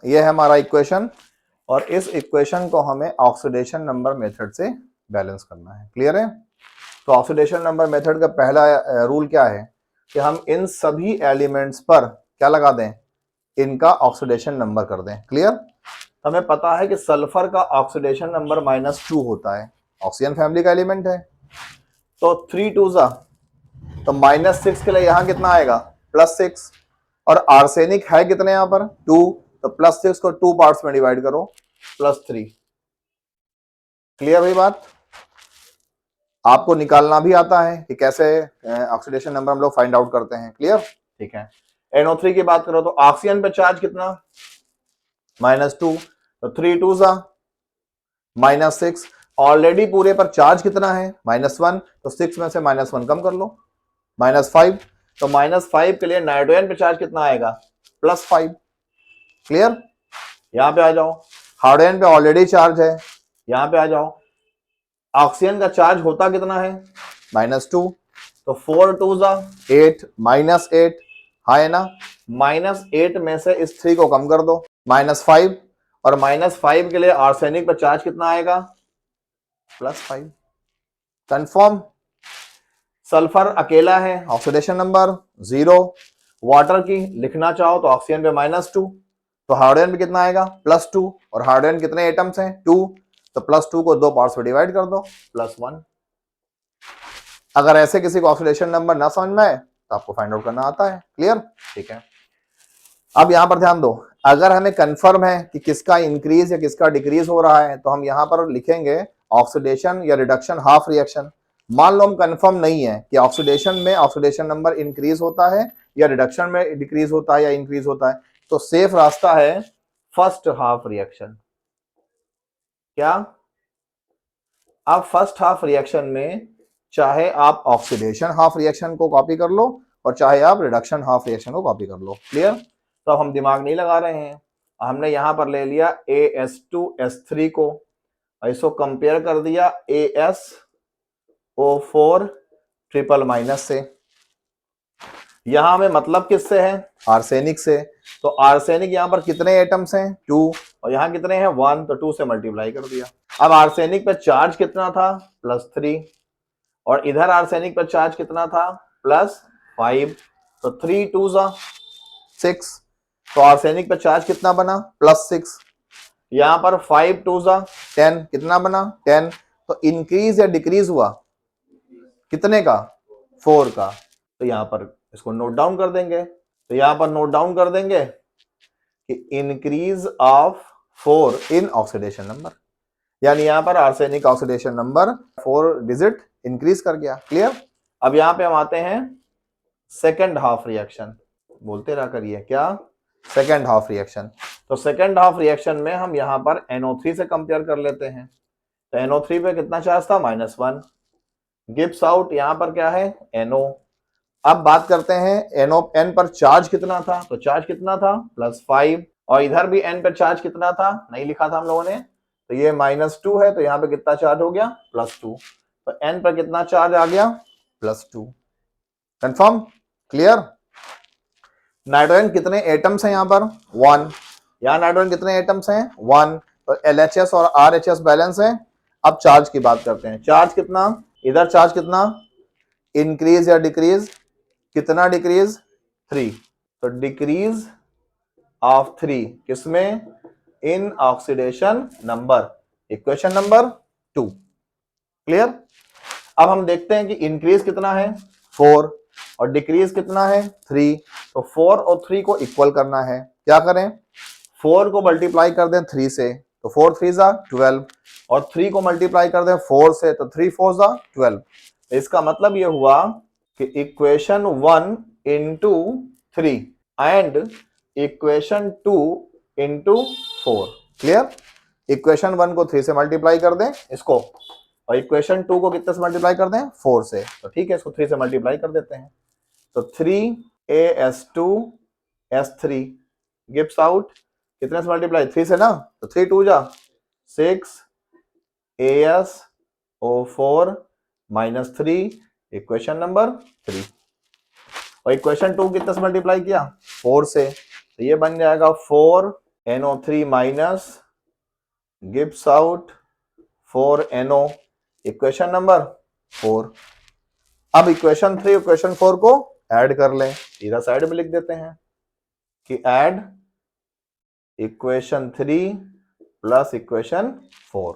ये है हमारा इक्वेशन और इस इक्वेशन को हमें ऑक्सीडेशन नंबर मेथड से बैलेंस करना है। क्लियर है? तो ऑक्सीडेशन नंबर मेथड का पहला रूल क्या है कि हम इन सभी एलिमेंट्स पर क्या लगा दें, इनका ऑक्सीडेशन नंबर कर दें। क्लियर? हमें पता है कि सल्फर का ऑक्सीडेशन नंबर -2 होता है, ऑक्सीजन फैमिली का एलिमेंट है। तो 3 2 जा तो -6 के लिए यहां कितना आएगा, +6। और आर्सेनिक है कितने यहां पर 2, तो +6 को 2 पार्ट्स में डिवाइड करो, +3। क्लियर हुई बात? आपको निकालना भी आता है कि कैसे ऑक्सीडेशन नंबर हम लोग फाइंड आउट करते हैं। क्लियर? ठीक है। NO3 की बात करो तो ऑक्सीजन पे चार्ज कितना, -2, तो 3 2 जा -6। ऑलरेडी पूरे पर चार्ज कितना है, -1, तो 6 में से -1 कम कर लो, -5। तो -5 के लिए नाइट्रोजन पे चार्ज कितना आएगा, +5। क्लियर? यहां पे आ जाओ, हाइड्रोजन पे ऑलरेडी चार्ज है, यहां पे आ जाओ, ऑक्सीजन का चार्ज होता कितना है, -2, तो 4 2 जा 8, -8, हाँ है ना। -8 में से इस 3 को कम कर दो, -5, और -5 के लिए आर्सेनिक पर चार्ज कितना आएगा, +5। कंफर्म? सल्फर अकेला है, ऑक्सीडेशन नंबर 0। वाटर की लिखना चाहो तो ऑक्सीजन पे -2, तो हाइड्रोजन पे कितना आएगा, +2, और हाइड्रोजन कितने एटम्स हैं, 2, तो +2 को 2 पार्ट्स में डिवाइड कर दो, +1। अगर ऐसे किसी को ऑक्सीडेशन नंबर ना समझ में आए तो आपको फाइंड आउट करना आता है। क्लियर? ठीक है। अब यहां पर ध्यान दो, अगर हमें कंफर्म है कि किसका इंक्रीज या किसका डिक्रीज हो रहा है तो हम यहां पर लिखेंगे ऑक्सीडेशन या रिडक्शन हाफ रिएक्शन। मान लो हम कंफर्म नहीं है कि ऑक्सीडेशन में ऑक्सीडेशन नंबर इंक्रीज होता है या रिडक्शन में डिक्रीज होता है या इंक्रीज होता है, तो सेफ रास्ता है फर्स्ट हाफ रिएक्शन। क्या? अब फर्स्ट हाफ रिएक्शन में चाहे आप ऑक्सीडेशन हाफ रिएक्शन को कॉपी कर लो और चाहे आप रिडक्शन हाफ रिएक्शन को कॉपी कर लो। क्लियर? तो अब हम दिमाग नहीं लगा रहे हैं, हमने यहां पर ले लिया AS2S3 को, इसको कंपेयर कर दिया ASO4 ट्रिपल माइनस से। यहां में मतलब किससे है, आर्सेनिक से। तो आर्सेनिक यहां पर कितने एटम्स हैं, 2, और यहां कितने हैं, 1, तो 2 से मल्टीप्लाई कर दिया। अब आर्सेनिक पे चार्ज कितना था, +3, और इधर आर्सेनिक पर चार्ज कितना था, +5, तो 3 2 जा 6, तो आर्सेनिक पर चार्ज कितना बना, +6। यहां पर 5 2 जा 10, कितना बना, 10। तो इंक्रीज या डिक्रीज हुआ कितने का, 4 का। तो यहां पर इसको नोट डाउन कर देंगे, तो यहां पर नोट डाउन कर देंगे कि increase of 4 in oxidation number, यानी यहां पर arsenic oxidation number 4 digit increase कर गया। क्लियर? अब यहां पे हम आते हैं सेकेंड हाफ रिएक्शन, बोलते रहा करिए, क्या, सेकेंड हाफ रिएक्शन। तो सेकेंड हाफ रिएक्शन में हम यहां पर NO3 से कंपेयर कर लेते हैं। तो NO3 पे कितना चार्ज था, -1, गिव्स आउट यहां पर क्या है, NO। अब बात करते हैं N पर चार्ज कितना था, तो चार्ज कितना था, +5, और इधर भी N पर चार्ज कितना था, नहीं लिखा था हम लोगों ने, तो ये -2 है, तो यहां पे कितना चार्ज हो गया, +2, तो N पर कितना चार्ज आ गया, +2। कंफर्म? क्लियर? नाइट्रोजन कितने एटम्स हैं यहां पर, 1, यहां नाइट्रोजन कितने एटम्स हैं, 1, तो LHS और RHS बैलेंस है। अब चार्ज की बात करते हैं, चार्ज कितना, इधर चार्ज कितना, इंक्रीज या डिक्रीज, कितना डिक्रीज, 3, तो डिक्रीज ऑफ 3 किसमें, in oxidation number, equation number 2। Clear? अब हम देखते हैं कि इंक्रीज कितना है, 4, और डिक्रीज कितना है, 3, तो 4 और 3 को इक्वल करना है। क्या करें, 4 को मल्टीप्लाई कर दें 3 से, तो 4 3 जा 12, और 3 को मल्टीप्लाई कर दें 4 से, तो 3 4 जा 12। इसका मतलब यह हुआ कि equation 1 into 3 and equation 2 into 4। Clear? Equation 1 को 3 से मल्टीप्लाई कर दें इसको, और इक्वेशन 2 को कितने से मल्टीप्लाई कर दें, 4 से, तो ठीक है, इसको 3 से मल्टीप्लाई कर देते हैं। तो 3AS2S3 गिव्स आउट कितने से मल्टीप्लाई, 3 से ना, तो 3 2 जा 6 ASO4 -3 इक्वेशन नंबर 3, और इक्वेशन 2 कितने से मल्टीप्लाई किया, 4 से, तो ये बन जाएगा 4 NO3 minus gives out 4 NO, equation number 4। अब इक्वेशन 3 इक्वेशन 4 को ऐड कर लें, इधर साइड में लिख देते हैं कि ऐड इक्वेशन 3 प्लस इक्वेशन 4।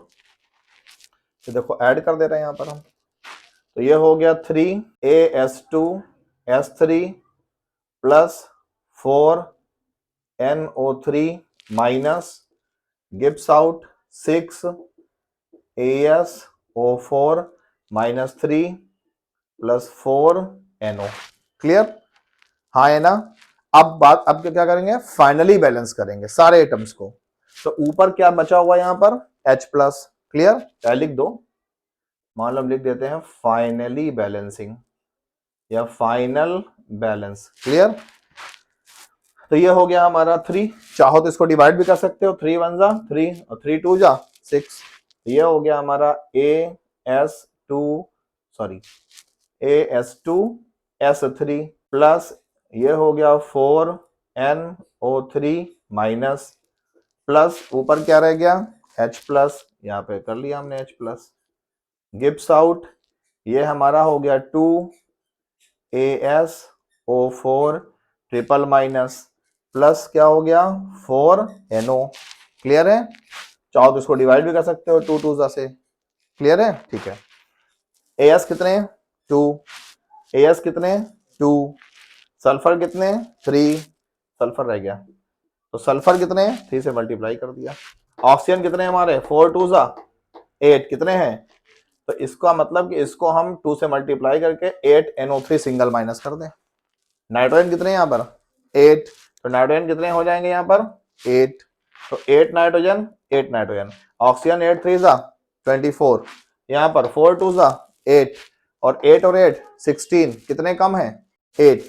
तो देखो ऐड कर दे रहे हैं यहां पर हम, तो ये हो गया 3AS2S3 plus 4NO3 minus gives out 6AsO4 minus 3 plus 4NO। Clear? हाँ है ना? अब क्या करेंगे, फाइनली बैलेंस करेंगे सारे आइटम्स को। तो ऊपर क्या बचा हुआ यहां पर, H प्लस। क्लियर? क्या लिख दो, मान लो हम लिख देते हैं फाइनली बैलेंसिंग या फाइनल बैलेंस। क्लियर? तो ये हो गया हमारा 3, चाहो तो इसको डिवाइड भी कर सकते हो, 3 1 जा 3 और 3 2 जा 6। ये हो गया हमारा AS2S3 प्लस ये हो गया 4NO3 माइनस प्लस ऊपर क्या रह गया, H प्लस, यहाँ पे कर लिया हमने H प्लस, गिव्स आउट ये हमारा हो गया 2AsO4 ट्रिपल माइनस प्लस क्या हो गया 4NO। क्लियर है? चाहो तो इसको डिवाइड भी कर सकते हो 2 2 से। क्लियर है? ठीक है। AS कितने 2, AS कितने 2, सल्फर कितने 3, सल्फर रह गया, तो सल्फर कितने 3 से मल्टीप्लाई कर दिया। ऑक्सीजन कितने हमारे 4 2 8, कितने हैं, तो इसका मतलब कि इसको हम 2 से मल्टीप्लाई करके 8NO3 सिंगल माइनस कर दें। नाइट्रोजन कितने यहाँ पर 8, तो नाइट्रोजन कितने हो जाएंगे यहाँ पर 8, तो 8 नाइट्रोजन 8 नाइट्रोजन, ऑक्सीजन 8 3 24, यहाँ पर 4 2 8 और 8 और 8 16, कितने कम है 8,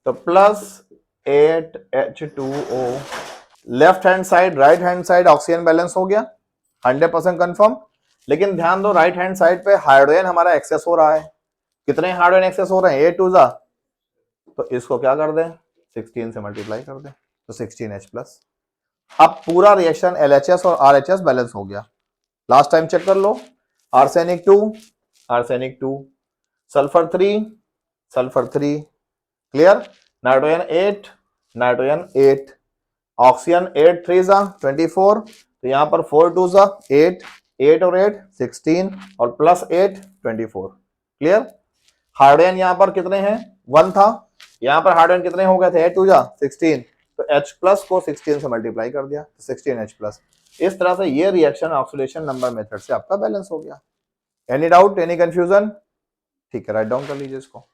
तो plus 8H2O। Left hand side right hand side oxygen balance हो गया 100% कंफर्म। लेकिन ध्यान दो राइट हैंड साइड पे हाइड्रोजन हमारा एक्सेस हो रहा है, कितने हाइड्रोजन एक्सेस हो रहे हैं 8 2 तो इसको क्या कर दें 16 से मल्टीप्लाई कर दें, तो 16H प्लस। अब पूरा रिएक्शन LHS और RHS बैलेंस हो गया। लास्ट टाइम चेक कर लो, arsenic 2 sulphur 3, clear, nitrogen 8 oxygen 8 3 24, तो यहां पर 4 2 8 और 8 16 और प्लस 8 24। क्लियर? हाइड्रोजन यहां पर कितने हैं 1 था, यहां पर हाइड्रोजन कितने हो गए थे 8 2 16, तो H प्लस को 16 से मल्टीप्लाई कर दिया, तो 16H प्लस। इस तरह से ये रिएक्शन ऑक्सीडेशन नंबर मेथड से आपका बैलेंस हो गया। Any doubt, any confusion? ठीक है, राइट डाउन कर लीजिए इसको।